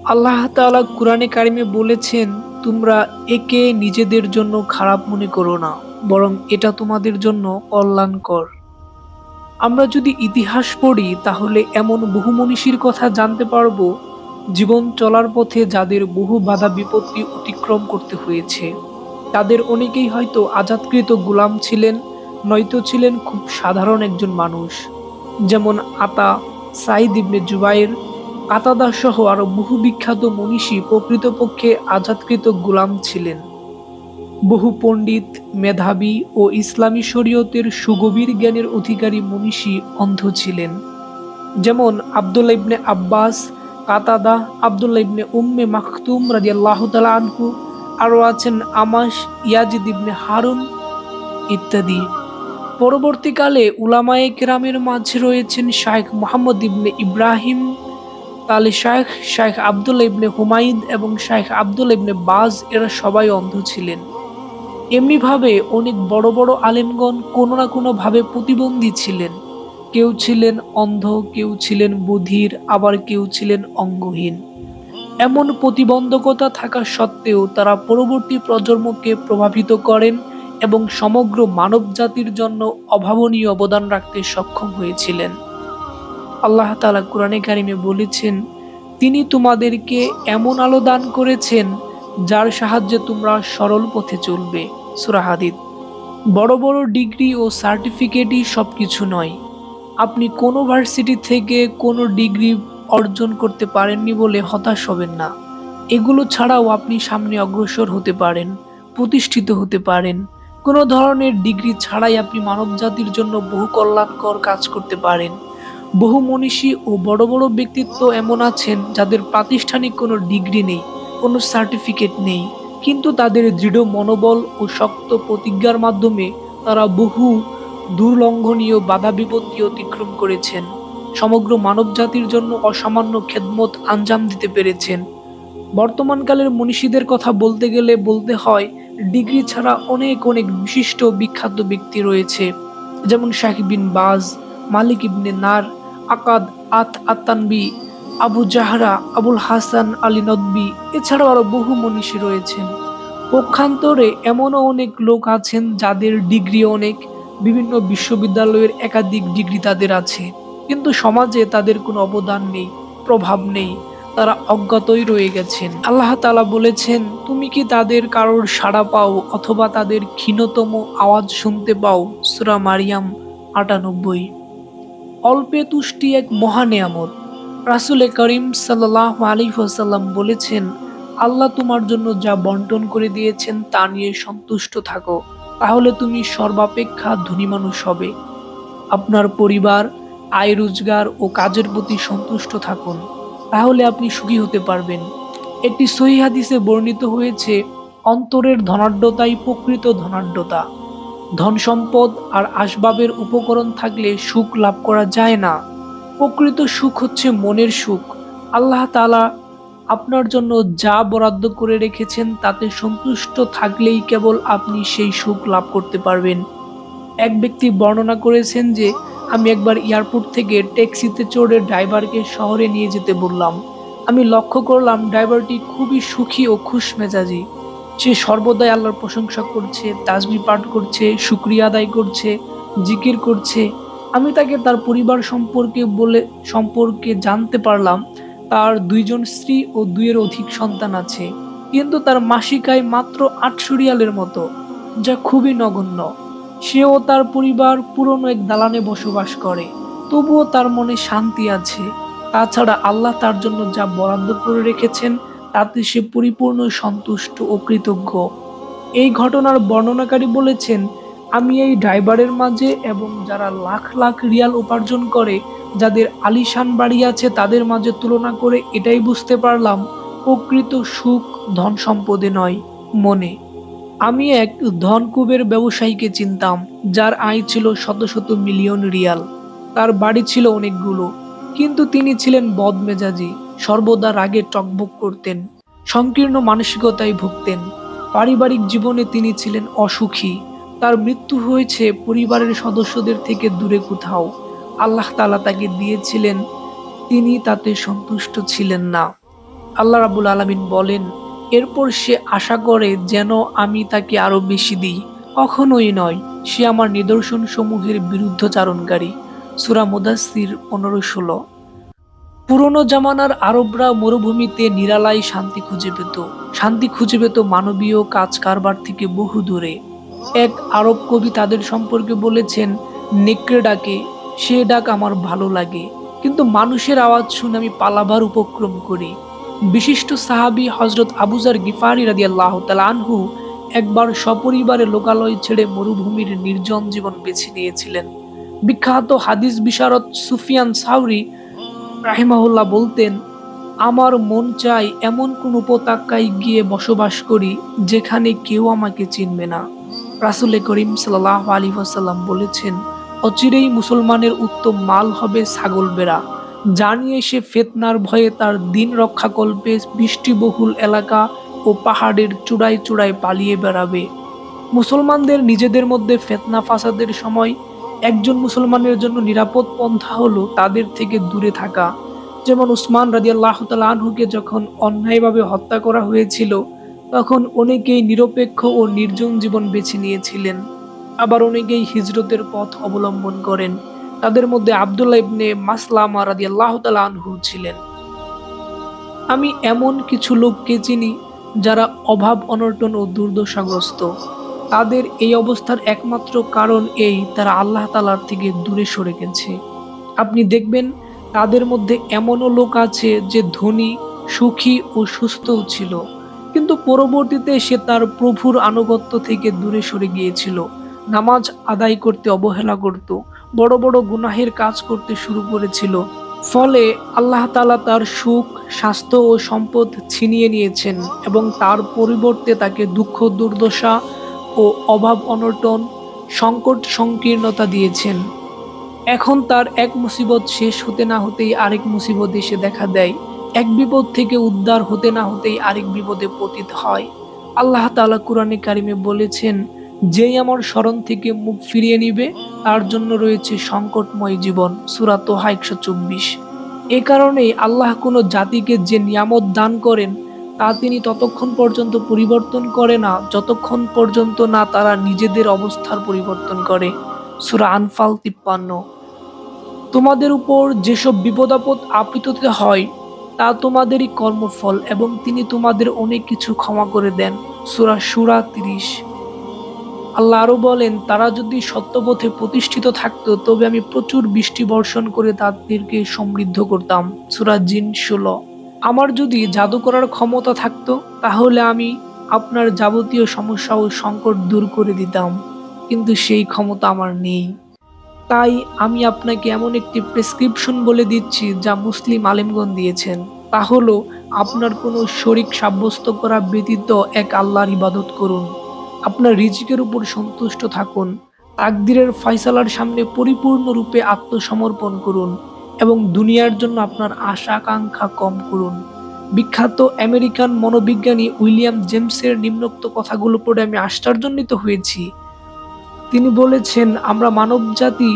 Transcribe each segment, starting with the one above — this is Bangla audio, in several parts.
আল্লাহ তাআলা কুরআনে কারিমে বলেছেন, তোমরা একে নিজেদের জন্য খারাপ মনে করো না, বরং এটা তোমাদের জন্য কল্যাণকর। আমরা যদি ইতিহাস পড়ি তাহলে এমন বহু মনীষীর কথা জানতে পারবো জীবন চলার পথে যাদের বহু বাধা বিপত্তি অতিক্রম করতে হয়েছে। তাদের অনেকেই হয়তো আজাদকৃত গোলাম ছিলেন, নয়তো ছিলেন খুব সাধারণ একজন মানুষ। যেমন আতা, সাইদ ইবনে জুবাইর, কাতাদা সহ আরো বহু বিখ্যাত মনীষী প্রকৃতপক্ষে আজাদকৃত গোলাম ছিলেন। বহু পণ্ডিত, মেধাবী ও ইসলামী শরীয়তের সুগভীর জ্ঞানের অধিকারী মনীষী অন্ধ ছিলেন। যেমন আব্দুল্লাহ ইবনে আব্বাস, কাতাদা, আব্দুল্লাহ ইবনে উম্মে মাকতুম রাদিয়াল্লাহু তাআলা আনহু, আরও আছেন আমাশ, ইয়াজিদ ইবনে হারুন ইত্যাদি। পরবর্তীকালে উলামায়ে কেরামের মাঝে রয়েছেন শাইখ মুহাম্মদ ইবনে ইব্রাহিম তালে শাইখ, শাইখ আব্দুল্লাহ ইবনে হুমাইদ এবং শাইখ আব্দুল্লাহ ইবনে বাজ, এরা সবাই অন্ধ ছিলেন। এমনিভাবে অনেক বড় বড় আলেমগণ কোনো না কোনো ভাবে প্রতিবন্ধী ছিলেন। কেউ ছিলেন অন্ধ, কেউ ছিলেন বধির, আবার কেউ ছিলেন অঙ্গহীন। এমন প্রতিবন্ধকতা থাকা সত্ত্বেও তারা পরবর্তী প্রজন্মকে প্রভাবিত করেন এবং সমগ্র মানবজাতির জন্য অভাবনীয় অবদান রাখতে সক্ষম হয়েছিলেন। আল্লাহ তাআলা কুরআনে কারিমে বলেছেন, তিনি তোমাদেরকে এমন আলো দান করেছেন যার সাহায্যে তোমরা সরল পথে চলবে। সূরা হাদীদ। বড় বড় ডিগ্রি ও সার্টিফিকেটই সবকিছু নয়। আপনি কোনো ভার্সিটি থেকে কোনো ডিগ্রি অর্জন করতে পারেননি বলে হতাশ হবেন না। এগুলো ছাড়াও আপনি সামনে অগ্রসর হতে পারেন, প্রতিষ্ঠিত হতে পারেন। কোনো ধরনের ডিগ্রি ছাড়াই আপনি মানবজাতির জন্য বহু কল্যাণকর কাজ করতে পারেন। বহু মনীষী ও বড় বড় ব্যক্তিত্ব এমন আছেন যাদের প্রাতিষ্ঠানিক কোনো ডিগ্রি নেই, কোনো সার্টিফিকেট নেই, কিন্তু তাদের দৃঢ় মনোবল ও শক্ত প্রতিজ্ঞার মাধ্যমে তারা বহু দুর্লঙ্ঘনীয় বাধা বিপত্তি অতিক্রম করেছেন, সমগ্র মানবজাতির জন্য অসামান্য খেদমত আঞ্জাম দিতে পেরেছেন। বর্তমানকালের মনীষীদের কথা বলতে গেলে বলতে হয়, ডিগ্রি ছাড়া অনেক অনেক বিশিষ্ট বিখ্যাত ব্যক্তি রয়েছে। যেমন শাইখ বিন বাজ, মালিক ইবনে নার, আকাদ আত-আতানবি, আবু জাহরা, আবুল হাসান আলী নদভী, এছাড়াও আরো বহু মনীষী রয়েছেন। পক্ষান্তরে এমনও অনেক লোক আছেন যাদের ডিগ্রি অনেক, বিভিন্ন বিশ্ববিদ্যালয়ের একাধিক ডিগ্রি তাদের আছে, কিন্তু সমাজে তাদের কোনো অবদান নেই, প্রভাব নেই, তারা অজ্ঞাতই রয়ে গেছেন। আল্লাহ তাআলা বলেছেন, তুমি কি তাদের কারোর সাড়া পাও অথবা তাদের ক্ষীণতম আওয়াজ শুনতে পাও? সূরা মারিয়াম ৯৮। অল্পে তুষ্টি এক মহা নেয়ামত। রাসূল করিম সাল্লাল্লাহু আলাইহি ওয়াসাল্লাম বলেছেন, আল্লাহ তোমার জন্য যা বন্টন করে দিয়েছেন তা নিয়ে সন্তুষ্ট থাকো, তাহলে তুমি সর্বাপেক্ষা ধনী মানুষ হবে। আপনার পরিবার, আয় রোজগার ও কাজের প্রতি সন্তুষ্ট থাকুন, তাহলে আপনি সুখী হতে পারবেন। একটি সহিহ হাদিসে বর্ণিত হয়েছে, অন্তরের ধনাঢ্যতাই প্রকৃত ধনাঢ্যতা। ধন সম্পদ আর আসবাবের উপকরণ থাকলে সুখ লাভ করা যায় না। প্রকৃত সুখ হচ্ছে মনের সুখ। আল্লাহ তাআলা আপনার জন্য যা বরাদ্দ করে রেখেছেন তাতে সন্তুষ্ট থাকলেই কেবল আপনি সেই সুখ লাভ করতে পারবেন। এক ব্যক্তি বর্ণনা করেছেন যে, আমি একবার এয়ারপোর্ট থেকে ট্যাক্সিতে চড়ে ড্রাইভারকে শহরে নিয়ে যেতে বললাম। আমি লক্ষ্য করলাম ড্রাইভারটি খুবই সুখী ও খুশ মেজাজি। সে সর্বদাই আল্লাহর প্রশংসা করছে, তাসবিহ পাঠ করছে, শুকরিয়া আদায় করছে, জিকির করছে। আমি তাকে তার পরিবার সম্পর্কে জানতে পারলাম তার ২ জন স্ত্রী ও ২-এর অধিক সন্তান আছে, কিন্তু তার মাসিক আয় মাত্র ৮০০ রিয়ালের মতো, যা খুবই নগণ্য। সে ও তার পরিবার পুরনো এক দালানে বসবাস করে, তবুও তার মনে শান্তি আছে। তাছাড়া আল্লাহ তার জন্য যা বরাদ্দ করে রেখেছেন তাতে সে পরিপূর্ণ সন্তুষ্ট ও কৃতজ্ঞ। এই ঘটনার বর্ণনাকারী বলেছেন, আমি এই ড্রাইভারের মাঝে এবং যারা লাখ লাখ রিয়াল উপার্জন করে, যাদের আলিশান বাড়ি আছে, তাদের মাঝে তুলনা করে এটাই বুঝতে পারলাম, প্রকৃত সুখ ধন সম্পদে নয়, মনে। আমি এক ধনকুবের ব্যবসায়ীকে চিনতাম, যার আয় ছিল শত শত মিলিয়ন রিয়াল। তার বাড়ি ছিল অনেকগুলো, কিন্তু তিনি ছিলেন বদমেজাজি, সর্বদা রাগে টগবগ করতেন, সংকীর্ণ মানসিকতায় ভুগতেন। পারিবারিক জীবনে তিনি ছিলেন অসুখী। তার মৃত্যু হয়েছে পরিবারের সদস্যদের থেকে দূরে কোথাও। আল্লাহ তাআলা তাকে দিয়েছিলেন, তিনি তাতে সন্তুষ্ট ছিলেন না। আল্লাহ রাব্বুল আলামিন বলেন, এরপর সে আশা করে যেন আমি তাকে আরো বেশি দিই। কখনোই নয়, সে আমার নিদর্শন সমূহের বিরুদ্ধচারণকারী। সূরা মুদাসসির 15-16। পুরনো জামানার আরবরা মরুভূমিতে নিরালাই শান্তি খুঁজে পেত। শান্তি খুঁজে পেত মানবীয় কাজ কারবার থেকে বহু দূরে। এক আরব কবি তাদের সম্পর্কে বলেছেন, নেকড়ে ডাকে, সে ডাক আমার ভালো লাগে, কিন্তু মানুষের আওয়াজ শুনে আমি পালাবার উপক্রম করি। বিশিষ্ট সাহাবী হজরত আবুজার গিফারি রাদিয়াল্লাহু তাআলা আনহু একবার সপরিবারে লোকালয় ছেড়ে মরুভূমির নির্জন জীবন বেছে নিয়েছিলেন। বিখ্যাত হাদিস বিশারদ সুফিয়ান সাউরি রাহিমাহুল্লাহ বলতেন, আমার মন চাই এমন কোন উপত্যকায় গিয়ে বসবাস করি যেখানে কেউ আমাকে চিনবে না। রাসূল করিম সাল্লাল্লাহু আলাইহি ওয়াসাল্লাম বলেছেন, অচিরেই মুসলমানের উত্তম মাল হবে ছাগল বেড়া, যা নিয়ে সে ফিতনার ভয়ে তার দিন রক্ষাকল্পে বৃষ্টিবহুল এলাকা ও পাহাড়ের চূড়ায় চূড়ায় পালিয়ে বেড়াবে। মুসলমানদের নিজেদের মধ্যে ফিতনা ফাসাদের সময় একজন মুসলমানের জন্য নিরাপদ পন্থা হলো তাদের থেকে দূরে থাকা। যেমন উসমান রাদিয়াল্লাহু তাআলা আনহুকে যখন অন্যায়ভাবে হত্যা করা হয়েছিল, তখন অনেকেই নিরপেক্ষ ও নির্জন জীবন বেছে নিয়েছিলেন। আবার অনেকেই হিজরতের পথ অবলম্বন করেন। তাদের মধ্যে আব্দুল্লাহ ইবনে মাসলামা রাদিয়াল্লাহু তাআলা আনহু ছিলেন। আমি এমন কিছু লোককে চিনি যারা অভাব অনটন ও দুর্দশাগ্রস্ত। তাদের এই অবস্থার একমাত্র কারণ এই, তারা আল্লাহ তাআলার থেকে দূরে সরে গেছে। আপনি দেখবেন তাদের মধ্যে এমনও লোক আছে যে ধনী, সুখী ও সুস্থও ছিল, কিন্তু পরবর্তীতে সে তার প্রভুর আনুগত্য থেকে দূরে সরে গিয়েছিল। নামাজ আদায় করতে অবহেলা করত, বড় বড় গুনাহের কাজ করতে শুরু করেছিল। ফলে আল্লাহ তাআলা তার সুখ, স্বাস্থ্য ও সম্পদ ছিনিয়ে নিয়েছেন এবং তার পরিবর্তে তাকে দুঃখ, দুর্দশা ও অভাব অনটন, সংকট সংকীর্ণতা দিয়েছেন। এখন তার এক মুসিবত শেষ হতে না হতেই আরেক মুসিবত এসে দেখা দেয়। এক বিপদ থেকে উদ্ধার হতে না হতেই আরেক বিপদে পতিত হয়। আল্লাহ তাআলা কুরআনে কারিমে বলেছেন, যেই আমার স্মরণ থেকে মুখ ফিরিয়ে নিবে তার জন্য রয়েছে সংকটময় জীবন। সূরা তোহা 124। এ কারণেই আল্লাহ কোনো জাতিকে যে নিয়ামত দান করেন তা তিনি ততক্ষণ পর্যন্ত পরিবর্তন করে না যতক্ষণ পর্যন্ত না তারা নিজেদের অবস্থার পরিবর্তন করে। সূরা আনফাল 53। তোমাদের উপর যেসব বিপদ-আপদ আপতিত হয় তা তোমাদেরই কর্মফল এবং তিনি তোমাদের অনেক কিছু ক্ষমা করে দেন। সূরা শুরা 30। আল্লাহ আরো বলেন, তারা যদি সত্যপথে প্রতিষ্ঠিত থাকতো তবে আমি প্রচুর বৃষ্টি বর্ষণ করে তাদেরকে সমৃদ্ধ করতাম। সূরা জিন 16। আমার যদি জাদু করার ক্ষমতা থাকতো তাহলে আমি আপনার যাবতীয় সমস্যা ও সংকট দূর করে দিতাম, কিন্তু সেই ক্ষমতা আমার নেই। তাই আমি আপনাকে এমন একটি প্রেসক্রিপশন বলে দিচ্ছি যা মুসলিম আলেমগণ দিয়েছেন, তা হলো আপনার কোনো শরিক সাব্যস্ত করা ব্যতীত এক আল্লাহর ইবাদত করুন। আপনার রিজিকের উপর সন্তুষ্ট থাকুন, তাকদীরের ফয়সালার সামনে পরিপূর্ণরূপে আত্মসমর্পণ করুন এবং দুনিয়ার জন্য আপনার আশা আকাঙ্ক্ষা কম করুন। বিখ্যাত আমেরিকান মনোবিজ্ঞানী উইলিয়াম জেমসের নিম্নোক্ত কথাগুলো পড়ে আমি আশ্চর্যান্বিত হয়েছি। তিনি বলেছেন, আমরা মানবজাতি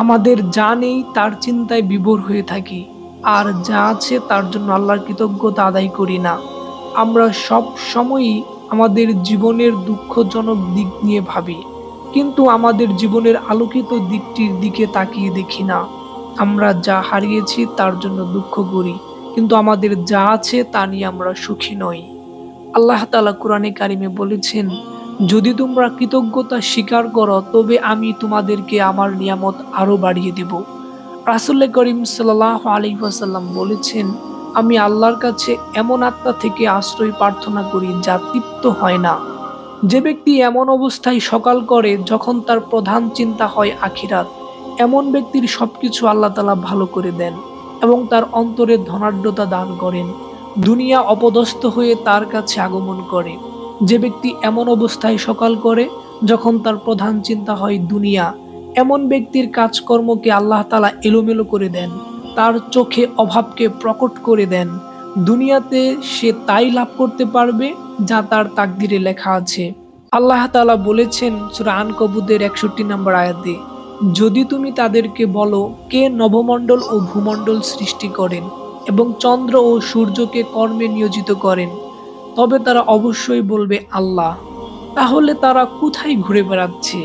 আমাদের যা নেই তার চিন্তায় বিভোর হয়ে থাকি, আর যা আছে তার জন্য আল্লাহর কৃতজ্ঞতা আদায় করি না। আমরা সব সময়ই আমাদের জীবনের দুঃখজনক দিক নিয়ে ভাবি, কিন্তু আমাদের জীবনের আলোকিত দিকটির দিকে তাকিয়ে দেখি না। আমরা যা হারিয়েছি তার জন্য দুঃখ করি, কিন্তু আমাদের যা আছে তা নিয়ে আমরা সুখী নই। আল্লাহ তাআলা কুরআনে কারিমে বলেছেন, যদি তোমরা কৃতজ্ঞতা স্বীকার করো তবে আমি তোমাদেরকে আমার নিয়ামত আরো বাড়িয়ে দেব। রাসূল করিম সাল্লাল্লাহু আলাইহি ওয়াসাল্লাম বলেছেন, আমি আল্লাহর কাছে এমন আত্মা থেকে আশ্রয় প্রার্থনা করি যা তৃপ্ত হয় না। যে ব্যক্তি এমন অবস্থায় সকাল করে যখন তার প্রধান চিন্তা হয় আখিরাত, এমন ব্যক্তির সবকিছু আল্লাহ তাআলা ভালো করে দেন এবং তার অন্তরে ধনাঢ্যতা দান করেন। দুনিয়া অপদস্থ হয়ে তার কাছে আগমন করে। যে ব্যক্তি এমন অবস্থায় সকাল করে যখন তার প্রধান চিন্তা হয় দুনিয়া, এমন ব্যক্তির কাজকর্মকে আল্লাহ তাআলা এলোমেলো করে দেন, তার চোখে অভাবকে প্রকট করে দেন। দুনিয়াতে সে তাই লাভ করতে পারবে যা তার তাকদিরে লেখা আছে। আল্লাহ তাআলা বলেছেন সূরা আনকবুতের 61 নম্বর আয়াতে, যদি তুমি তাদেরকে বলো কে নভমণ্ডল ও ভূমণ্ডল সৃষ্টি করেন এবং চন্দ্র ও সূর্যকে কর্মে নিয়োজিত করেন, তবে তারা অবশ্যই বলবে আল্লাহ। তাহলে তারা কোথায় ঘুরে বেড়াচ্ছে?